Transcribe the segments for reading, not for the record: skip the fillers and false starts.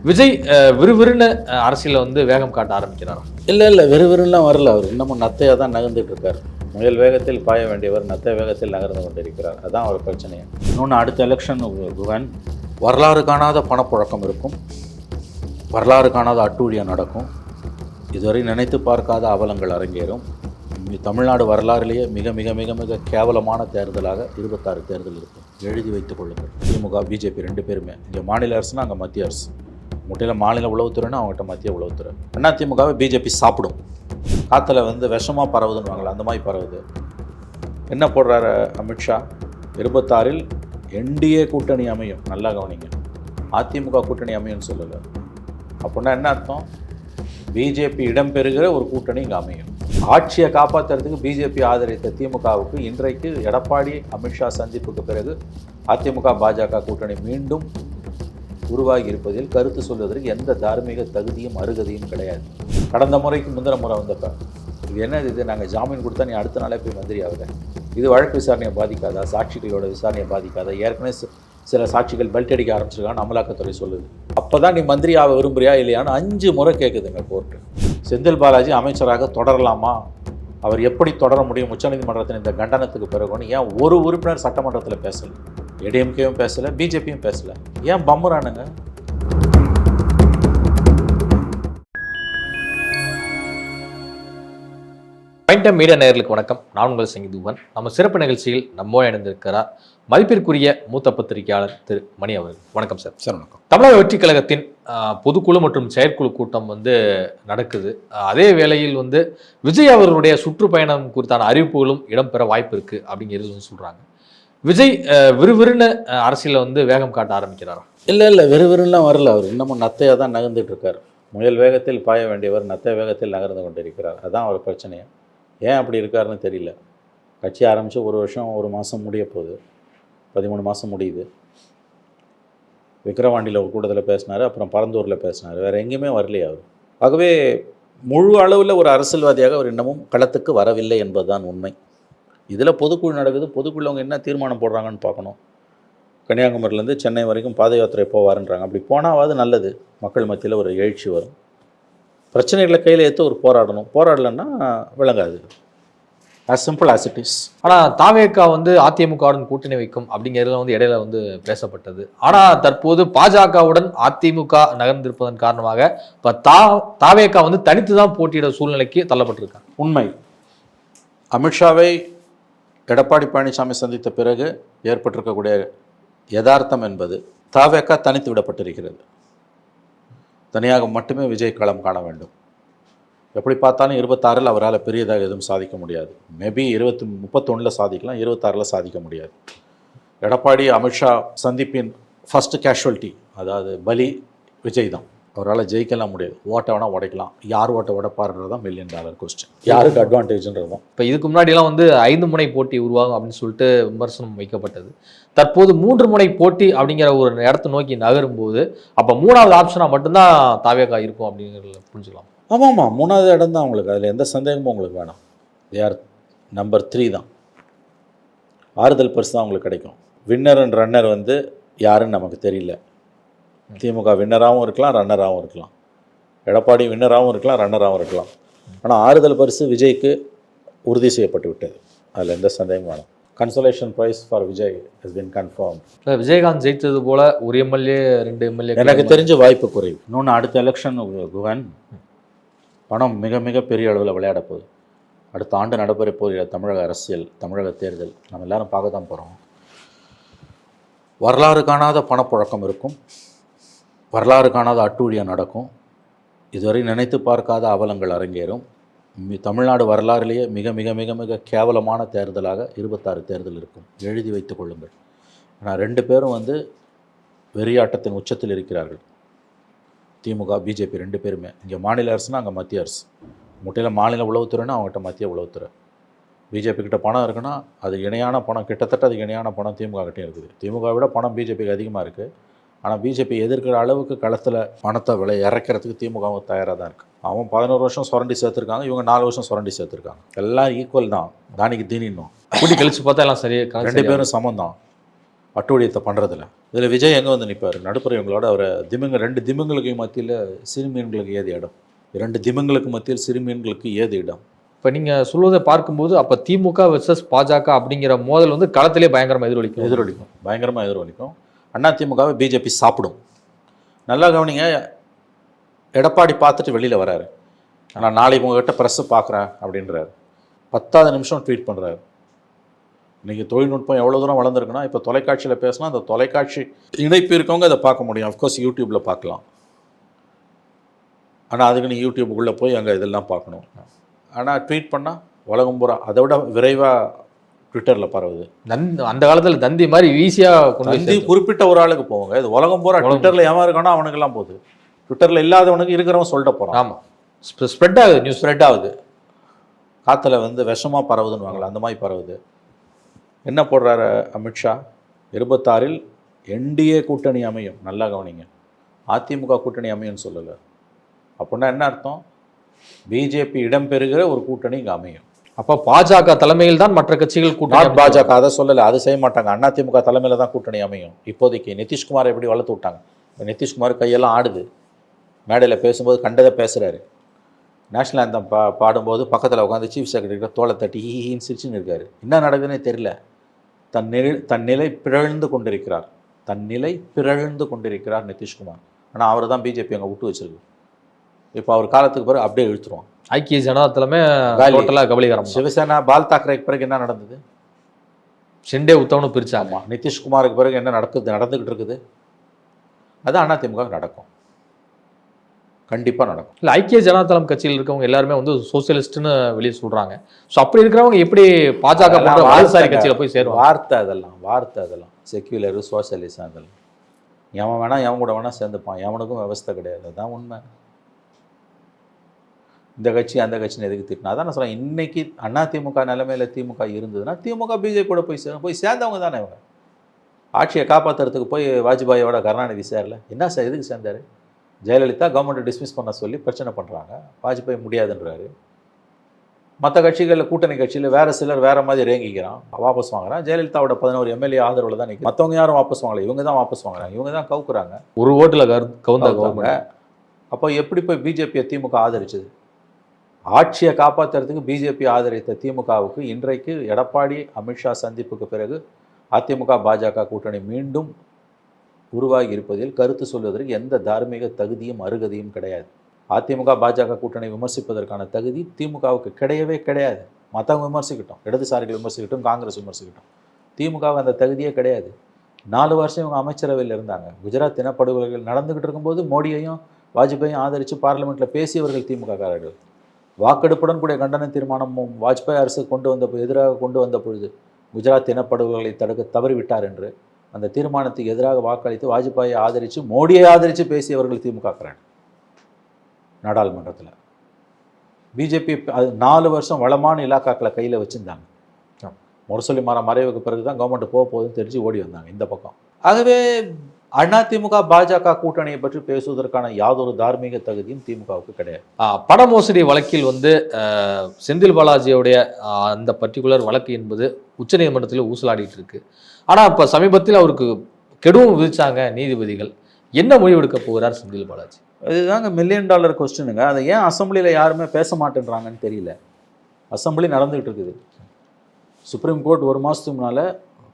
விஜய் விறுவிறுன்னு அரசியலில் வந்து வேகம் காட்ட ஆரம்பிக்கிறாரா? இல்லை வெறுவெறுலாம் வரல. அவர் இன்னமும் நத்தையாக தான் நகர்ந்துட்டு இருக்கார். முயல் வேகத்தில் பாய வேண்டியவர் நத்தை வேகத்தில் நகர்ந்து கொண்டிருக்கிறார். அதுதான் அவர் பிரச்சனையே. இன்னொன்று, அடுத்த எலெக்ஷன் வரலாறு காணாத பணப்புழக்கம் இருக்கும், வரலாறு காணாத அட்டூழியம் நடக்கும், இதுவரை நினைத்து பார்க்காத அவலங்கள் அரங்கேறும். தமிழ்நாடு வரலாறுலேயே மிக மிக மிக மிக கேவலமான தேர்தலாக 26 தேர்தல் இருக்கும். எழுதி வைத்துக் கொள்ளுங்கள். திமுக பிஜேபி ரெண்டு பேருமே இங்கே மாநில அரசுனா அங்கே மத்திய அரசு, முட்டையில் மாநில உளவுத்துறைன்னா அவங்ககிட்ட மத்திய உளவுத்துறை. அதிமுகவை பிஜேபி சாப்பிடும். காற்றுல வந்து விஷமாக பரவுதுன்னு அந்த மாதிரி பரவுது. என்ன போடுறாரு அமித்ஷா? 26 என்டிஏ கூட்டணி அமையும். நல்லா கவனிங்க, அதிமுக கூட்டணி அமையும்னு சொல்லலை. அப்படின்னா என்ன அர்த்தம்? பிஜேபி இடம்பெறுகிற ஒரு கூட்டணி இங்கே அமையும். ஆட்சியை காப்பாற்றுறதுக்கு பிஜேபி ஆதரித்த திமுகவுக்கு இன்றைக்கு எடப்பாடி அமித்ஷா சந்திப்புக்கு பிறகு அதிமுக பாஜக கூட்டணி மீண்டும் உருவாகி இருப்பதில் கருத்து சொல்வதற்கு எந்த தார்மீக தகுதியும் அருகதையும் கிடையாது. கடந்த முறைக்கு முந்தின முறை வந்தப்ப இது என்னது, இது நாங்கள் ஜாமீன் கொடுத்தா நீ அடுத்த நாளே போய் மந்திரி ஆகுத, இது வழக்கு விசாரணையை பாதிக்காதா, சாட்சிகளோட விசாரணையை பாதிக்காதா, ஏற்கனவே சில சாட்சிகள் பெல்ட் அடிக்க ஆரம்பிச்சிருக்கான்னு அமலாக்கத்துறை சொல்லுது. அப்போ தான் நீ மந்திரி ஆக விரும்புறியா இல்லையான்னு 5 முறை கேட்குதுங்க கோர்ட்டு. செந்தில் பாலாஜி அமைச்சராக தொடரலாமா, அவர் எப்படி தொடர முடியும் உச்சநீதிமன்றத்தின் இந்த கண்டனத்துக்கு பிறகுன்னு ஏன் ஒரு உறுப்பினர் சட்டமன்றத்தில் பேசலை? ஏடிஎம்கேவும் பேசலை, பிஜேபியும் பேசலை. ஏன் பம்முறானுங்க? பாயிண்டம் மீடியா நேயர்களுக்கு வணக்கம். நான் உங்கள் சங்கீதூபன். நம்ம சிறப்பு நிகழ்ச்சியில் நம்மோடு இணைந்திருக்கிறார் மதிப்பிற்குரிய மூத்த பத்திரிகையாளர் திரு மணி அவர்கள். வணக்கம் சார். சார் வணக்கம். தமிழக வெற்றிக் கழகத்தின் பொதுக்குழு மற்றும் செயற்குழு கூட்டம் வந்து நடக்குது. அதே வேளையில் வந்து விஜய் அவர்களுடைய சுற்றுப்பயணம் குறித்தான அறிவிப்புகளும் இடம்பெற வாய்ப்பு இருக்கு அப்படிங்கிறது சொல்றாங்க. விஜய் விறுவிறுன்னு அரசியலில் வந்து வேகம் காட்ட ஆரம்பிக்கிறாரா? இல்லை வெறுவெறுலாம் வரல. அவர் இன்னமும் நத்தையாக தான் நகர்ந்துட்டு இருக்கார். முயல் வேகத்தில் பாய வேண்டியவர் நத்தை வேகத்தில் நகர்ந்து கொண்டிருக்கிறார். அதுதான் அவர் பிரச்சனையே. ஏன் அப்படி இருக்காருன்னு தெரியல. கட்சி ஆரம்பித்து 1 வருஷம் 1 மாதம் முடிய போகுது, 13 மாதம் முடியுது. விக்கிரவாண்டியில் ஒரு கூட்டத்தில் பேசினார், அப்புறம் பரந்தூரில் பேசினார், வேறு எங்கேயுமே வரலையே அவர். ஆகவே முழு அளவில் ஒரு அரசியல்வாதியாக அவர் இன்னமும் களத்துக்கு வரவில்லை என்பதுதான் உண்மை. இதில் பொதுக்குழு நடக்குது. பொதுக்குழு அவங்க என்ன தீர்மானம் போடுறாங்கன்னு பார்க்கணும். கன்னியாகுமரியிலேருந்து சென்னை வரைக்கும் பாத யாத்திரை போவாருன்றாங்க. அப்படி போனாவது நல்லது, மக்கள் மத்தியில் ஒரு எழுச்சி வரும். பிரச்சனைகளை கையில் ஏற்று ஒரு போராடலைன்னா விளங்காது. as simple as it is. ஆனால் தாவேகா வந்து அதிமுகவுடன் கூட்டணி வைக்கும் அப்படிங்கிறதுல வந்து இடையில வந்து பேசப்பட்டது. ஆனால் தற்போது பாஜகவுடன் அதிமுக நகர்ந்திருப்பதன் காரணமாக இப்போ தாவேகா வந்து தனித்து தான் போட்டியிட சூழ்நிலைக்கு தள்ளப்பட்டிருக்காங்க. உண்மை. அமித்ஷாவை எடப்பாடி பழனிசாமி சந்தித்த பிறகு ஏற்பட்டிருக்கக்கூடிய யதார்த்தம் என்பது தாவேகா தனித்து விடப்பட்டிருக்கிறது. தனியாக மட்டுமே விஜய் களம் காண வேண்டும். எப்படி பார்த்தாலும் 26 அவரால் பெரியதாக எதுவும் சாதிக்க முடியாது. மேபி 31 சாதிக்கலாம், 26 சாதிக்க முடியாது. எடப்பாடி அமித்ஷா சந்திப்பின் ஃபஸ்ட்டு கேஷுவல்ட்டி, அதாவது பலி விஜய் தான். அவரால் ஜெயிக்கலாம் முடியாது. ஓட்டை வேணால் உடைக்கலாம். யார் ஓட்டை உடைப்பாருன்றது தான் $1 மில்லியன் கொஸ்டின். யாருக்கு அட்வான்டேஜ்ன்றது தான். இப்போ இதுக்கு முன்னாடிலாம் வந்து 5 முனை போட்டி உருவாகும் அப்படின்னு சொல்லிட்டு விமர்சனம் வைக்கப்பட்டது. தற்போது 3 முனை போட்டி அப்படிங்கிற ஒரு இடத்தை நோக்கி நகரும் போது அப்போ 3வது ஆப்ஷனாக மட்டும்தான் தாவேகா இருக்கும் அப்படிங்கிறத புரிஞ்சுக்கலாம். ஆமாம், 3வது இடம் தான் உங்களுக்கு. அதில் எந்த சந்தேகமும் உங்களுக்கு வேணாம். யார் நம்பர் 3 தான். ஆறுதல் பரிசு தான் உங்களுக்கு கிடைக்கும். வின்னர் அண்ட் ரன்னர் வந்து யாருன்னு நமக்கு தெரியல. திமுக வின்னராகவும் இருக்கலாம், ரன்னராகவும் இருக்கலாம். எடப்பாடி வின்னராகவும் இருக்கலாம், ரன்னராகவும் இருக்கலாம். ஆனால் ஆறுதல் பரிசு விஜய்க்கு உறுதி செய்யப்பட்டு விட்டது. அதில் எந்த சந்தேகமும் வேணும். Consolation prize for Vijay has been confirm. Vijayakanth ஜெயித்தது போல 1 எம்எல்ஏ 2 எம்எல்ஏ எனக்கு தெரிஞ்ச வாய்ப்பு குறைவு. இன்னொன்று, அடுத்த எலெக்ஷன் குகன் பணம் மிக மிக பெரிய அளவில் விளையாட போகுது. அடுத்த ஆண்டு நடைபெற போகிற தமிழக அரசியல், தமிழக தேர்தல் நம்ம எல்லாரும் பார்க்க தான் போகிறோம். வரலாறு காணாத பணப்புழக்கம் இருக்கும், வரலாறு காணாத அட்டூழியம் நடக்கும், இதுவரை நினைத்து பார்க்காத அவலங்கள் அரங்கேறும். தமிழ்நாடு வரலாறுலேயே மிக மிக மிக மிக கேவலமான தேர்தலாக 26 தேர்தல் இருக்கும். எழுதி வைத்துக் கொள்ளுங்கள். ஆனால் 2 பேரும் வந்து வெறியாட்டத்தின் உச்சத்தில் இருக்கிறார்கள். திமுக பிஜேபி 2 பேருமே இங்கே மாநில அரசுனா அங்கே மத்திய அரசு, முட்டையில் மாநில உளவுத்துறைன்னா அவங்ககிட்ட மத்திய உளவுத்துறை. பிஜேபி கிட்ட பணம் இருக்குன்னா அது இணையான பணம், கிட்டத்தட்ட அது இணையான பணம் திமுக கிட்டே இருக்குது. திமுக விட பணம் பிஜேபிக்கு அதிகமாக இருக்குது. ஆனால் பிஜேபி எதிர்க்கிற அளவுக்கு களத்தில் பணத்தை விலை இறக்கிறதுக்கு திமுகவும் தயாராக தான் இருக்குது. அவன் 11 வருஷம் சுரண்டி சேர்த்துருக்காங்க, இவங்க 4 வருஷம் சுரண்டி சேர்த்துருக்காங்க. எல்லாம் ஈக்குவல் தான். தானிக்கு தீனின்னும் கூட்டி கழிச்சு பார்த்தா எல்லாம் சரியா 2 பேரும் சமம் தான். அட்டூழியத்தை பண்ணுறதில்ல. இதில் விஜய் எங்கே வந்து நிற்பார்? நடுப்புற இவங்களோட அவரை ரெண்டு திமிங்களுக்கு மத்தியில் சிறுமீன்களுக்கு ஏது இடம்? 2 திமிங்களுக்கு மத்தியில் சிறுமீன்களுக்கு ஏது இடம்? இப்போ நீங்கள் சொல்வதை பார்க்கும்போது அப்போ திமுக வெர்சஸ் பாஜக அப்படிங்கிற மோதல் வந்து களத்திலே பயங்கரமாக எதிரொலிக்கும். பயங்கரமாக எதிரொலிக்கும். அதிமுகவை பிஜேபி சாப்பிடும். நல்லா கவனிங்க, எடப்பாடி பார்த்துட்டு வெளியில் வராரு. ஆனால் நாளைக்கு உங்ககிட்ட ப்ரெஸ்ஸை பார்க்குறேன் அப்படின்றாரு. 10வது நிமிஷம் ட்வீட் பண்ணுறாரு. இன்றைக்கி தொழில்நுட்பம் எவ்வளோ தூரம் வளர்ந்துருக்குன்னா, இப்போ தொலைக்காட்சியில் பேசினா அந்த தொலைக்காட்சி இணைப்பு இருக்கவங்க அதை பார்க்க முடியும். அஃப்கோர்ஸ் யூடியூப்பில் பார்க்கலாம். ஆனால் அதுக்கு நீ யூடியூப்புக்குள்ளே போய் அங்கே இதெல்லாம் பார்க்கணும். ஆனால் ட்வீட் பண்ணால் உலகம் பூரா அதை விட விரைவாக ட்விட்டரில் பரவுது. அந்த காலத்தில் தந்தி மாதிரி ஈஸியாக தந்தி குறிப்பிட்ட ஒரு ஆளுக்கு போவாங்க. இது உலகம் பூரா ட்விட்டரில் எவன் இருக்கானோ அவனுக்கெல்லாம் போகுது. ட்விட்டரில் இல்லாதவனுக்கு இருக்கிறவன் சொல்லிட்டு போகிறான். ஆமாம், ஸ்ப்ரெட் ஆகுது, நியூஸ் ஸ்ப்ரெட் ஆகுது. காற்றுல வந்து விஷமாக பரவுதுன்னு வாங்கலாம், அந்த மாதிரி பரவுது. என்ன போடுறாரு அமித்ஷா? 26ல் என்டிஏ கூட்டணி அமையும். நல்லா கவனிங்க, அதிமுக கூட்டணி அமையும்னு சொல்லலை. அப்படின்னா என்ன அர்த்தம்? பிஜேபி இடம்பெறுகிற ஒரு கூட்டணி இங்கே அமையும். அப்போ பாஜக தலைமையில் தான் மற்ற கட்சிகள் கூட்டணி. பாஜக அதை சொல்லலை, அது செய்ய மாட்டாங்க. அதிமுக தலைமையில் தான் கூட்டணி அமையும். இப்போதைக்கு நிதிஷ்குமாரை எப்படி வளர்த்து விட்டாங்க? நிதிஷ்குமார் கையெல்லாம் ஆடுது. மேடையில் பேசும்போது கண்டதை பேசுகிறாரு. நேஷ்னல் ஆந்தம் பாடும்போது பக்கத்தில் உட்காந்து சீஃப் செக்ரட்டரி தோலை தட்டி ஹீன்னு சிரிச்சுன்னு இருக்காரு. என்ன நடக்குதுன்னே தெரியல. தன் நிலை பிறழ்ந்து கொண்டிருக்கிறார் நிதிஷ்குமார். ஆனால் அவர் தான் பிஜேபி அங்கே விட்டு வச்சிருக்கு. இப்போ அவர் காலத்துக்கு பிறகு அப்படியே இழுத்துருவான். ஐக்கிய ஜனதா தலைமை டோட்டலாக கபலீகரம். சிவசேனா பால் தாக்கரேக்கு பிறகு என்ன நடந்தது? ஷிண்டே உத்தவனும் பிரிச்சாமா. நிதிஷ்குமாருக்கு பிறகு என்ன நடந்துக்கிட்டு இருக்குது? அது அதிமுக நடக்கும், கண்டிப்பாக நடக்கும். இல்லை, ஐக்கிய ஜனதா தளம் கட்சியில் இருக்கவங்க எல்லாருமே வந்து சோசியலிஸ்ட்னு வெளியே சொல்கிறாங்க. ஸோ அப்படி இருக்கிறவங்க எப்படி பாஜக வலதுசாரி கட்சியில் போய் சேரும்? அதெல்லாம் செக்யூலரு சோசியலிசம் அதெல்லாம் எவன் வேணால் எவன் கூட வேணால் சேர்ந்துப்பான். எவனுக்கும் விவஸ்தை கிடையாது. அதுதான் உண்மை. இந்த கட்சி அந்த கட்சின்னு எதுக்கு திட்டினா தான் நான் சொல்கிறேன். இன்றைக்கி அதிமுக நிலைமையில் திமுக இருந்ததுன்னா திமுக பிஜேபி கூட போய் சேர்ந்தவங்க தானே இவங்க. ஆட்சியை காப்பாற்றுறதுக்கு போய் வாஜ்பாயோட கருணாநிதி சேரல. என்ன சார் எதுக்கு சேர்ந்தார்? ஜெயலலிதா கவர்மெண்ட்டை டிஸ்மிஸ் பண்ண சொல்லி பிரச்சனை பண்ணுறாங்க. வாஜ்பாய் முடியாதுன்றாரு. மற்ற கட்சிகளில் கூட்டணி கட்சியில் வேறு சிலர் வேறு மாதிரி ரேங்கிக்கிறான், வாபஸ் வாங்குறான். ஜெயலலிதாவோட 11 எம்எல்ஏ ஆதரவில் தான் நிற்கும். மற்றவங்க யாரும் வாபஸ் வாங்கலை, இவங்க தான் வாபஸ் வாங்குறாங்க. இவங்க தான் கவுக்குறாங்க. ஒரு ஓட்டில் கவுந்தாங்க. அப்போ எப்படி போய் பிஜேபியை திமுக ஆதரிச்சது? ஆட்சியை காப்பாற்றுறதுக்கு பிஜேபி ஆதரித்த திமுகவுக்கு இன்றைக்கு எடப்பாடி அமித்ஷா சந்திப்புக்கு பிறகு அதிமுக பாஜக கூட்டணி மீண்டும் உருவாகி இருப்பதில் கருத்து சொல்வதற்கு எந்த தார்மீக தகுதியும் அருகதையும் கிடையாது. அதிமுக பாஜக கூட்டணி விமர்சிப்பதற்கான தகுதி திமுகவுக்கு கிடையவே கிடையாது. மற்றவங்க விமர்சிக்கட்டும், இடதுசாரிகள் விமர்சிக்கட்டும், காங்கிரஸ் விமர்சிக்கட்டும், திமுகவுக்கு அந்த தகுதியே கிடையாது. 4 வருஷம் இவங்க அமைச்சரவையில் இருந்தாங்க. குஜராத் இனப்படுகொலைகள் நடந்துக்கிட்டு இருக்கும்போது மோடியையும் வாஜ்பாயும் ஆதரித்து பார்லிமெண்ட்டில் பேசியவர்கள் திமுககாரர்கள். வாக்கெடுப்புடன் கூடிய கண்டன தீர்மானம் வாஜ்பாய் அரசு எதிராக கொண்டு வந்த பொழுது குஜராத் இனப்படுகொலைகளை தடுக்க தவறிவிட்டார் என்று அந்த தீர்மானத்துக்கு எதிராக வாக்களித்து வாஜ்பாயை ஆதரித்து மோடியை ஆதரித்து பேசியவர்கள் திமுகக்காரன் நாடாளுமன்றத்தில். பிஜேபி 4 வருஷம் வளமான இலாக்காக்களை கையில் வச்சுருந்தாங்க. முரசொலி மறைவுக்கு பிறகு தான் கவர்மெண்ட் போகுதுன்னு தெரிஞ்சு ஓடி வந்தாங்க இந்த பக்கம். ஆகவே அதிமுக பாஜக கூட்டணியை பற்றி பேசுவதற்கான யாதொரு தார்மீக தகுதியும் திமுகவுக்கு கிடையாது. பண மோசடி வழக்கில் வந்து செந்தில் பாலாஜியோடைய அந்த பர்டிகுலர் வழக்கு என்பது உச்சநீதிமன்றத்தில் ஊசலாடிட்டு இருக்கு. ஆனால் இப்போ சமீபத்தில் அவருக்கு கெடுவும் விதிச்சாங்க நீதிபதிகள். என்ன முடிவெடுக்க போகிறார் செந்தில் பாலாஜி? இதுதாங்க $1 மில்லியன் கொஸ்டினுங்க. அதை ஏன் அசம்பிளியில் யாருமே பேச மாட்டேன்றாங்கன்னு தெரியல. அசம்பிளி நடந்துகிட்டு இருக்குது. சுப்ரீம் கோர்ட் 1 மாதத்துக்கு முன்னால்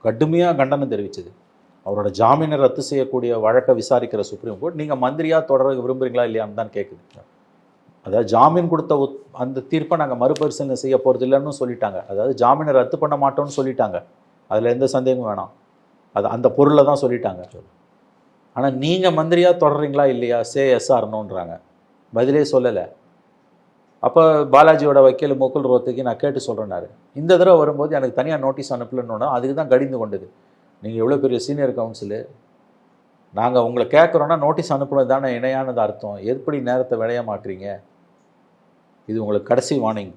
கடுமையாக கண்டனம் தெரிவித்தது. அவரோட ஜாமீனை ரத்து செய்யக்கூடிய வழக்கை விசாரிக்கிற சுப்ரீம் கோர்ட் நீங்கள் மந்திரியாக தொடர விரும்புகிறீங்களா இல்லையான்னு தான் கேட்குது. அதாவது ஜாமீன் கொடுத்த அந்த தீர்ப்பை நாங்கள் மறுபரிசீலனை செய்ய போகிறது இல்லைன்னு சொல்லிட்டாங்க. அதாவது ஜாமீனை ரத்து பண்ண மாட்டோம்னு சொல்லிட்டாங்க. அதில் எந்த சந்தேகமும் வேணாம். அந்த பொருளை தான் சொல்லிட்டாங்க. ஆனால் நீங்கள் மந்திரியாக தொடர்றீங்களா இல்லையா எஸ்ஆர்னோன்றாங்க. பதிலே சொல்லலை. அப்போ பாலாஜியோட வக்கீல் முகுல் ரோத்துக்கு நான் கேட்டு சொல்கிறேன்னாரு. இந்த தடவை வரும்போது எனக்கு தனியாக நோட்டீஸ் அனுப்பலன்னு அதுக்கு தான் கடிந்து கொண்டது. நீங்கள் எவ்வளோ பெரிய சீனியர் கவுன்சிலு, நாங்கள் உங்களை கேட்குறோன்னா நோட்டீஸ் அனுப்புனது தானே இணையானது அர்த்தம். எப்படி நேரத்தை விளைய மாட்டுறீங்க? இது உங்களுக்கு கடைசி வார்னிங்.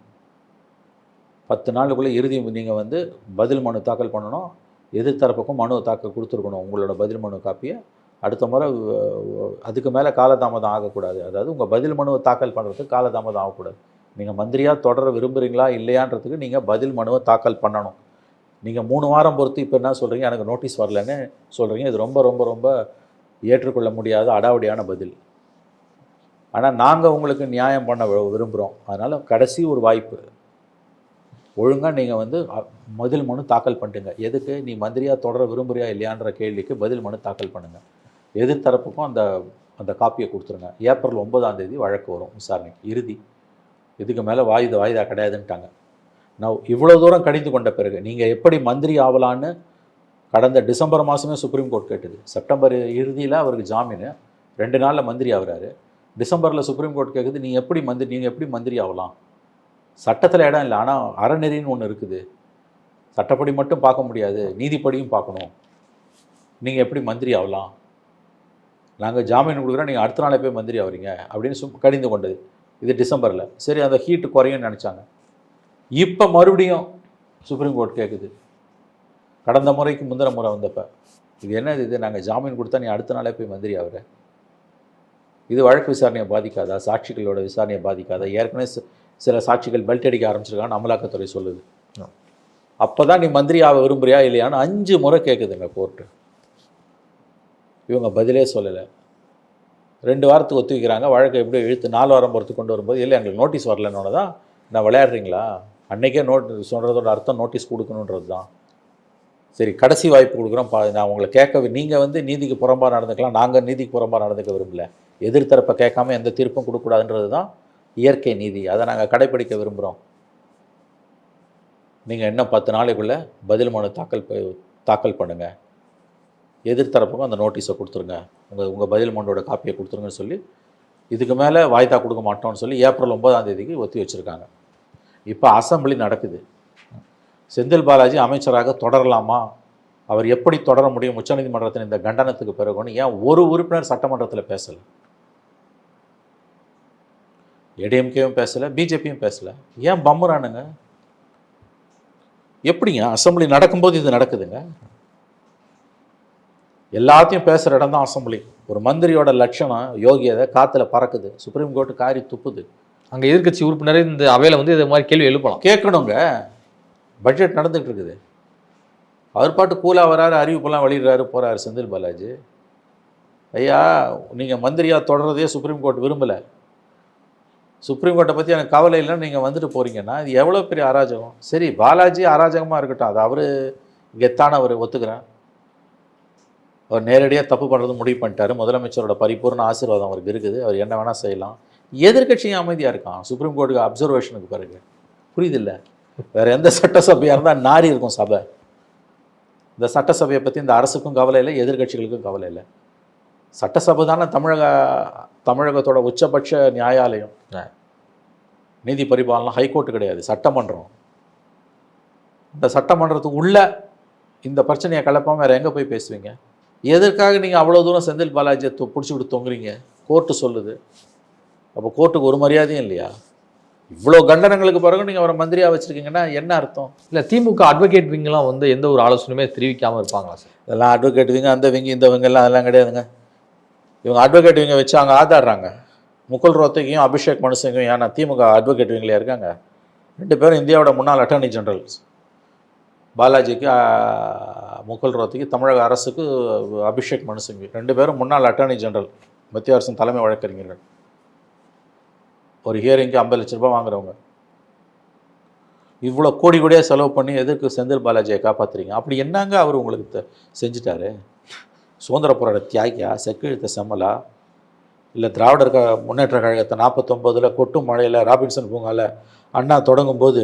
10 நாளுக்குள்ளே இறுதி நீங்கள் வந்து பதில் மனு தாக்கல் பண்ணணும். எதிர்த்தரப்புக்கும் மனு தாக்கல் கொடுத்துருக்கணும் உங்களோட பதில் மனு காப்பியை. அடுத்த முறை அதுக்கு மேலே காலதாமதம் ஆகக்கூடாது. அதாவது உங்கள் பதில் மனுவை தாக்கல் பண்ணுறதுக்கு காலதாமதம் ஆகக்கூடாது. நீங்கள் மந்திரியாக தொடர விரும்புகிறீங்களா இல்லையான்றதுக்கு நீங்கள் பதில் மனுவை தாக்கல் பண்ணணும். நீங்கள் 3 வாரம் பொறுத்து இப்போ என்ன சொல்கிறீங்க, எனக்கு நோட்டீஸ் வரலன்னு சொல்கிறீங்க. இது ரொம்ப ரொம்ப ரொம்ப ஏற்றுக்கொள்ள முடியாத அடாவடியான பதில். ஆனால் நாங்கள் உங்களுக்கு நியாயம் பண்ண விரும்புகிறோம். அதனால் கடைசி ஒரு வாய்ப்பு, ஒழுங்காக நீங்கள் வந்து பதில் மனு தாக்கல் பண்ணிட்டுங்க. எதுக்கு நீ மந்திரியாக தொடர விரும்புறியா இல்லையான்ற கேள்விக்கு பதில் மனு தாக்கல் பண்ணுங்கள். எதிர்த்தரப்புக்கும் அந்த காப்பியை கொடுத்துருங்க. ஏப்ரல் 9 வழக்கு வரும் விசாரணைக்கு, இறுதி. இதுக்கு மேலே வாய்தா கிடையாதுன்ட்டாங்க. நான் இவ்வளோ தூரம் கடிந்து கொண்ட பிறகு நீங்கள் எப்படி மந்திரி ஆகலான்னு கடந்த டிசம்பர் மாதமே சுப்ரீம் கோர்ட் கேட்டுது. செப்டம்பர் இறுதியில் அவருக்கு ஜாமீன், 2 நாளில் மந்திரி ஆகுறாரு. டிசம்பரில் சுப்ரீம் கோர்ட் கேட்குது, நீங்கள் எப்படி மந்திரி ஆகலாம்? சட்டத்தில் இடம் இல்லை, ஆனால் அறநெறின்னு ஒன்று இருக்குது. சட்டப்படி மட்டும் பார்க்க முடியாது, நீதிப்படியும் பார்க்கணும். நீங்கள் எப்படி மந்திரி ஆகலாம்? நாங்கள் ஜாமீன் கொடுக்குறோம், நீங்கள் அடுத்த நாளே போய் மந்திரி ஆகிறீங்க அப்படின்னு கடிந்து கொண்டது. இது டிசம்பரில். சரி, அந்த ஹீட்டு குறையும்னு நினச்சாங்க. இப்போ மறுபடியும் சுப்ரீம் கோர்ட் கேட்குது, கடந்த முறைக்கு முந்தின முறை வந்தப்போ, இது என்னது இது, நாங்கள் ஜாமீன் கொடுத்தா நீ அடுத்த நாளே போய் மந்திரி ஆகிற. இது வழக்கு விசாரணையை பாதிக்காதா? சாட்சிகளோட விசாரணையை பாதிக்காதா? ஏற்கனவே சில சாட்சிகள் பெல்ட் அடிக்க ஆரம்பிச்சிருக்கான்னு அமலாக்கத்துறை சொல்லுது. அப்போ தான் நீ மந்திரி ஆக விரும்புறியா இல்லையான்னு 5 முறை கேட்குதுங்க கோர்ட்டு. இவங்க பதிலே சொல்லலை. 2 வாரத்துக்கு ஒத்து வைக்கிறாங்க. வழக்கை எப்படியோ இழுத்து 4 வாரம் பொறுத்து கொண்டு வரும்போது, இல்லை எங்களுக்கு நோட்டீஸ் வரலன்னு தான். நான் விளையாடுறீங்களா? அன்றைக்கே சொல்கிறதோட அர்த்தம் நோட்டீஸ் கொடுக்கணுன்றது தான். சரி, கடைசி வாய்ப்பு கொடுக்குறோம். நான் உங்களை நீங்கள் வந்து நீதிக்கு புறம்பாக நடந்துக்கலாம், நாங்கள் நீதிக்கு புறம்பாக நடந்துக்க விரும்பல. எதிர்த்தரப்பை கேட்காம எந்த தீர்ப்பும் கொடுக்கக்கூடாதுன்றது தான் இயற்கை நீதி. அதை நாங்கள் கடைப்பிடிக்க விரும்புகிறோம். நீங்கள் இன்னும் 10 நாளைக்குள்ளே பதில் மனு தாக்கல் பண்ணுங்கள். எதிர்த்தரப்புக்கும் அந்த நோட்டீஸை கொடுத்துருங்க, உங்கள் பதில் மனுவோட காப்பியை கொடுத்துருங்கன்னு சொல்லி, இதுக்கு மேலே வாய்தா கொடுக்க மாட்டோம்னு சொல்லி ஏப்ரல் 9 ஒத்தி வச்சுருக்காங்க. இப்போ அசெம்பிளி நடக்குது. செந்தில் பாலாஜி அமைச்சராக தொடரலாமா, அவர் எப்படி தொடர முடியும் உச்சநீதிமன்றத்தின் இந்த கண்டனத்துக்கு பிறகுன்னு ஏன் ஒரு உறுப்பினர் சட்டமன்றத்தில் பேசலை? ஏடிஎம்கேவும் பேசலை, பிஜேபியும் பேசலை. ஏன் பம்முறானுங்க? எப்படிங்க அசெம்பிளி நடக்கும்போது இது நடக்குதுங்க? எல்லாத்தையும் பேசுகிற இடம் தான் அசெம்பிளி. ஒரு மந்திரியோட லட்சணம் யோகியதை காற்றுல பறக்குது. சுப்ரீம் கோர்ட்டு காரி துப்புது. அங்கே எதிர்கட்சி உறுப்பினரே இந்த அவையில் வந்து இது மாதிரி கேள்வி எழுப்பலாம். கேட்கணுங்க. பட்ஜெட் நடந்துகிட்டு இருக்குது. அவர் பாட்டு கூலாக வராரு, அறிவிப்பெல்லாம் வெளியிடுறாரு, போகிறாரு செந்தில் பாலாஜி. ஐயா, நீங்கள் மந்திரியாக தொடர்றதே சுப்ரீம் கோர்ட் விரும்பலை. சுப்ரீம் கோர்ட்டை பற்றி எனக்கு கவலை இல்லைன்னு நீங்கள் வந்துட்டு போகிறீங்கன்னா இது எவ்வளோ பெரிய அராஜகம். சரி, பாலாஜி அராஜகமாக இருக்கட்டும், அது அவர் கெத்தான அவர் ஒத்துக்கிறேன். அவர் நேரடியாக தப்பு பண்ணுறது முடிவு பண்ணிட்டார். முதலமைச்சரோட பரிபூர்ண ஆசீர்வாதம் அவருக்கு இருக்குது. அவர் என்ன வேணால் செய்யலாம். எதிர்கட்சியும் அமைதியாக இருக்கான் சுப்ரீம் கோர்ட்டுக்கு அப்சர்வேஷனுக்கு பிறகு. புரியுதில்லை? வேறு எந்த சட்டசபையாக இருந்தால் நாரி இருக்கும் சபை. இந்த சட்டசபையை பற்றி இந்த அரசுக்கும் கவலை இல்லை, எதிர்கட்சிகளுக்கும் கவலை இல்லை. சட்டசபை தானே தமிழகத்தோட உச்சபட்ச நியாயாலயம். நீதி பரிபாலனம் ஹைகோர்ட்டு கிடையாது, சட்டமன்றம். இந்த சட்டமன்றத்துக்கு உள்ள இந்த பிரச்சனையை கலப்பாமல் வேறு எங்கே போய் பேசுவீங்க? எதற்காக நீங்கள் அவ்வளோ தூரம் செந்தில் பாலாஜியை பிடிச்சி விட்டு தொங்குறீங்க? கோர்ட்டு சொல்லுது. அப்போ கோர்ட்டுக்கு ஒரு மரியாதையும் இல்லையா? இவ்வளோ கண்டனங்களுக்கு பிறகு நீங்கள் அவரை மந்திரியாக வச்சுருக்கீங்கன்னா என்ன அர்த்தம்? இல்லை, திமுக அட்வொகேட் விங்கெலாம் வந்து எந்த ஒரு ஆலோசனையுமே தெரிவிக்காமல் இருப்பாங்களா சார்? இதெல்லாம் அட்வொகேட் விங்க, அந்த விங்க, இந்த விங்கெல்லாம் அதெல்லாம் கிடையாதுங்க. இவங்க அட்வொகேட் விங்க வச்சு அவங்க ஆதாடுறாங்க. முகுல் ரோத்தகியும் அபிஷேக் மனு சிங்கும் ஏன்னா திமுக அட்வொகேட் விங்கில் இருக்காங்க. 2 பேரும் இந்தியாவோட முன்னாள் அட்டர்னி ஜெனரல்ஸ். பாலாஜிக்கு முகுல் ரோத்தகி, தமிழக அரசுக்கு அபிஷேக் மனு சிங், 2 பேரும் முன்னாள் அட்டர்னி ஜெனரல், மத்திய அரசின் தலைமை வழக்கறிஞர்கள். ஒரு ஹியரிங்க்கு 50 லட்ச ரூபாய் வாங்குறவங்க. இவ்வளோ கோடியாக செலவு பண்ணி எதற்கு செந்தில் பாலாஜியை காப்பாற்றுறீங்க? அப்படி என்னங்க அவர் உங்களுக்கு செஞ்சுட்டாரு? சுதந்திர போராட்ட தியாகியா, செக்கிழுத்த செம்மலா, இல்லை திராவிடர் முன்னேற்ற கழகத்தை 49 கொட்டும் மழையில் ராபின்சன் பூங்காவில் அண்ணா தொடங்கும் போது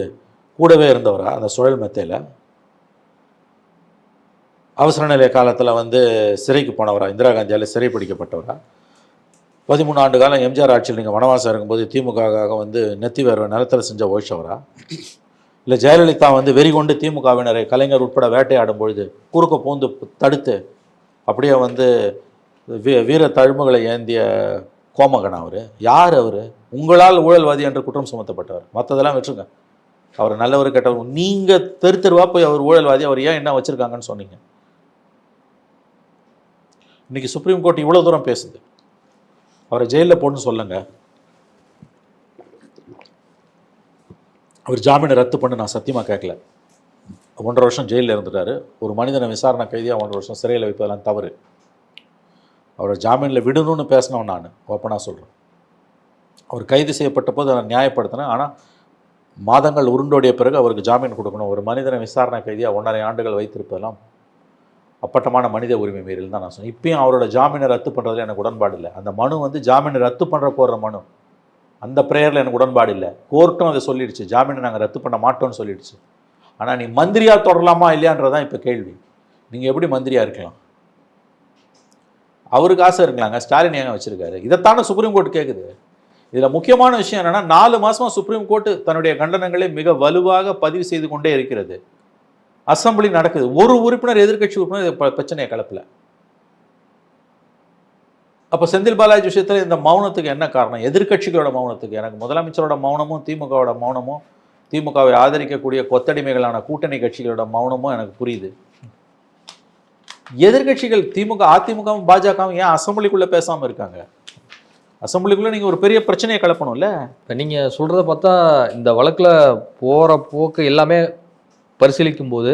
கூடவே இருந்தவரா? அந்த சுழல் மெத்தையில் அவசர நிலை காலத்தில் வந்து சிறைக்கு போனவரா? இந்திரா காந்தியால் சிறை பிடிக்கப்பட்டவரா? 13 ஆண்டு காலம் எம்ஜிஆர் ஆட்சியில் நீங்கள் வனவாசம் இருக்கும்போது திமுகவாக வந்து நெத்தி வேர்வை நிலத்தில் செஞ்ச ஒழிச்சவரா? இல்லை ஜெயலலிதா வந்து வெறி கொண்டு திமுகவினரை கலைஞர் உட்பட வேட்டையாடும் பொழுது குறுக்க பூந்து தடுத்து அப்படியே வந்து வீர தழும்புகளை ஏந்திய கோமகன் அவர்? யார் அவர்? உங்களால் ஊழல்வாதி என்று குற்றம் சுமத்தப்பட்டவர். மற்றதெல்லாம் வச்சுருங்க, அவர் நல்லவர் கெட்டவர். நீங்கள் தெருவா போய் அவர் ஊழல்வாதி, அவர் ஏன் என்ன வச்சுருக்காங்கன்னு சொன்னீங்க. இன்றைக்கி சுப்ரீம் கோர்ட் இவ்வளோ தூரம் பேசுது. அவரை ஜெயிலில் போடணும்னு சொல்லுங்க. அவர் ஜாமீனை ரத்து பண்ண நான் சத்தியமாக கேட்கல. 1.5 வருஷம் ஜெயிலில் இருந்துட்டார். ஒரு மனிதனை விசாரணை கைதியாக 1.5 வருஷம் சிறையில் வைப்பதெல்லாம் தவறு. அவரை ஜாமீனில் விடணும்னு பேசினவன் நான் ஓப்பனாக சொல்கிறேன். அவர் கைது செய்யப்பட்ட போது அதை நியாயப்படுத்தினேன். ஆனால் மாதங்கள் உருண்டோடிய பிறகு அவருக்கு ஜாமீன் கொடுக்கணும். ஒரு மனிதனை விசாரணை கைதியாக 1.5 ஆண்டுகள் வைத்திருப்பதெல்லாம் அப்பட்டமான மனித உரிமை மீறல் தான் நான் சொன்னேன். இப்பயும் அவரோட ஜாமீனை ரத்து பண்ணுறதுல எனக்கு உடன்பாடு இல்லை. அந்த மனு வந்து ஜாமீனை ரத்து பண்ணுற போடுற மனு, அந்த ப்ரேயரில் எனக்கு உடன்பாடு இல்லை. கோர்ட்டும் அதை சொல்லிடுச்சு, ஜாமீனை நாங்கள் ரத்து பண்ண மாட்டோம்னு சொல்லிடுச்சு. ஆனால் நீ மந்திரியாக தொடரலாமா இல்லையான்றதான் இப்போ கேள்வி. நீங்கள் எப்படி மந்திரியாக இருக்கலாம்? அவருக்கு ஆசை இருக்கலாங்க, ஸ்டாலின் ஏங்க வச்சுருக்காரு? இதைத்தானே சுப்ரீம் கோர்ட் கேட்குது. இதில் முக்கியமான விஷயம் என்னென்னா, 4 மாதமாக சுப்ரீம் கோர்ட்டு தன்னுடைய கண்டனங்களை மிக வலுவாக பதிவு செய்து கொண்டே இருக்கிறது. அசம்பிளி நடக்குது, ஒரு உறுப்பினர் எதிர்க்கட்சி உறுப்பினர் பிரச்சனையை கலப்பல. அப்போ செந்தில் பாலாஜி விஷயத்தில் இந்த மௌனத்துக்கு என்ன காரணம்? எதிர்க்கட்சிகளோட மௌனத்துக்கு. எனக்கு முதலமைச்சரோட மௌனமும் திமுகவோட மௌனமும், திமுகவை ஆதரிக்கக்கூடிய கொத்தடிமைகளான கூட்டணி கட்சிகளோட மௌனமும் எனக்கு புரியுது. எதிர்க்கட்சிகள் திமுக, அதிமுகவும் பாஜகவும் ஏன் அசம்பிளிக்குள்ளே பேசாமல் இருக்காங்க? அசம்பிளிக்குள்ளே நீங்கள் ஒரு பெரிய பிரச்சனையை கலப்பணும்ல. இப்போ நீங்கள் சொல்கிறத பார்த்தா இந்த வழக்கில் போகிற போக்கு எல்லாமே பரிசீலிக்கும் போது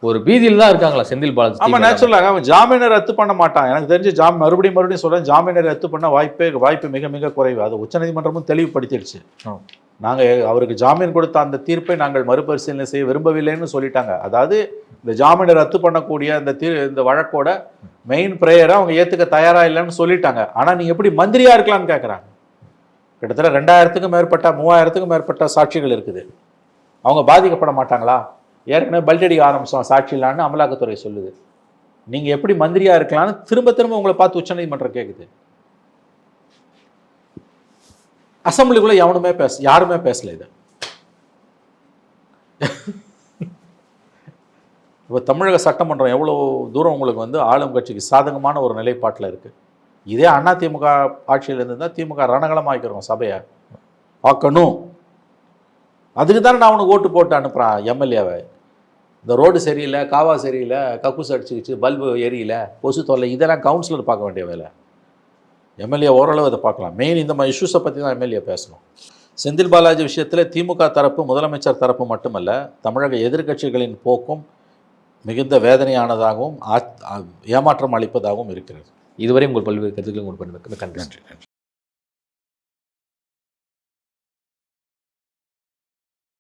ஒரு பீதியில் தான் இருக்காங்களா செந்தில் பாலாஜி? ஆமாம், நேச்சுரலாக அவன் ஜாமீனை ரத்து பண்ண மாட்டான். எனக்கு தெரிஞ்சு மறுபடியும் சொல்கிறேன், ஜாமீனை ரத்து பண்ண வாய்ப்பு மிக மிக குறைவு. அது உச்சநீதிமன்றமும் தெளிவுபடுத்திடுச்சு. நாங்கள் அவருக்கு ஜாமீன் கொடுத்த அந்த தீர்ப்பை நாங்கள் மறுபரிசீலனை செய்ய விரும்பவில்லைன்னு சொல்லிட்டாங்க. அதாவது இந்த ஜாமீனை ரத்து பண்ணக்கூடிய இந்த வழக்கோட மெயின் ப்ரேயரை அவங்க ஏற்றுக்க தயாராக இல்லைன்னு சொல்லிட்டாங்க. ஆனால் நீங்கள் எப்படி மந்திரியாக இருக்கலாம்னு கேட்குறாங்க. கிட்டத்தட்ட 2000க்கும் மேற்பட்ட 3000க்கும் மேற்பட்ட சாட்சிகள் இருக்குது. அவங்க பாதிக்கப்பட மாட்டாங்களா? ஏற்கனவே பல்டடிக்க ஆரம்பிச்சோம் சாட்சி இல்லான்னு அமலாக்கத்துறை சொல்லுது. நீங்கள் எப்படி மந்திரியாக இருக்கலாம்னு திரும்ப திரும்ப உங்களை பார்த்து உச்சநீதிமன்றம் கேட்குது. அசம்பிளிக்குள்ள யாருமே பேசல. இது இப்போ தமிழக சட்டமன்றம் எவ்வளோ தூரம் உங்களுக்கு வந்து ஆளும் கட்சிக்கு சாதகமான ஒரு நிலைப்பாட்டில் இருக்குது. இதே அதிமுக ஆட்சியில் இருந்துதான் திமுக ரணகலமாக்கிறோம், சபையை ஆக்கணும். அதுக்கு தானே நான் உனக்கு ஓட்டு போட்டு அனுப்புகிறேன் எம்எல்ஏவை. இந்த ரோடு சரியில்லை, காவா சரியில்லை, கக்கூஸ் அடிச்சுக்கிச்சு, பல்பு எரியல, கொசு தொல்லை, இதெல்லாம் கவுன்சிலர் பார்க்க வேண்டிய வேலை. எம்எல்ஏ ஓரளவு அதை பார்க்கலாம். மெயின் இந்த மாதிரி இஷ்யூஸை பற்றி தான் எம்எல்ஏ பேசணும். செந்தில் பாலாஜி விஷயத்தில் திமுக தரப்பு, முதலமைச்சர் தரப்பு மட்டுமல்ல, தமிழக எதிர்க்கட்சிகளின் போக்கும் மிகுந்த வேதனையானதாகவும் ஏமாற்றம் அளிப்பதாகவும் இருக்கிறது. இதுவரை உங்கள் பல்வேறு கருத்துக்களை உங்களுக்கு நன்றி.